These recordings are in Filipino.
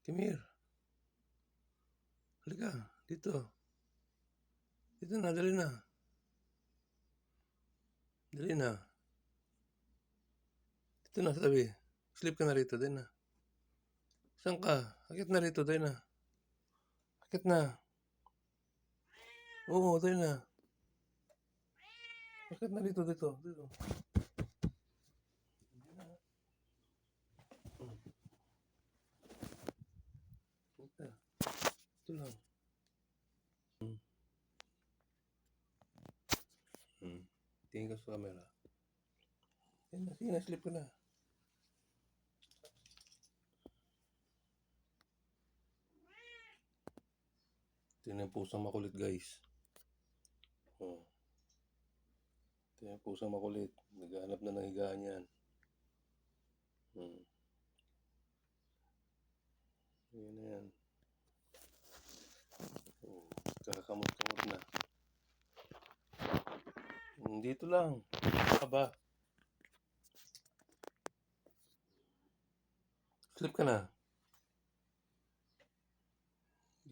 Come halika dito. Dito na, dali na. Dali na. Dito na sa tabi. Sleep ka na rito, dali na. Saan ka? Akit na rito, dali na. Akit na. Oo, dali na. Akit na dito. Dito. Ito lang. Tingin ka sa camera. Yan na, sige na, sleep ka na. Ito na yung pusang makulit, guys. Oh. Ito yung pusang makulit. Naghahanap na ng higaan yan. Yan na yan. Oh, kakakamot-kamot na. Dito lang. Aba. Sleep ka na.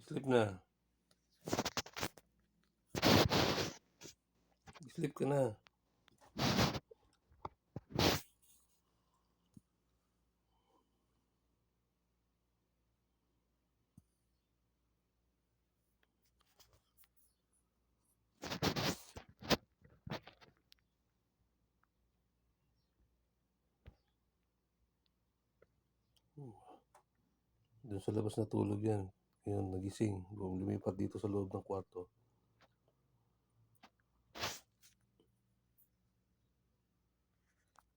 Sleep na. Sleep ka na. Doon sa labas natulog yan. Yun, nagising. Lumipat dito sa loob ng kwarto.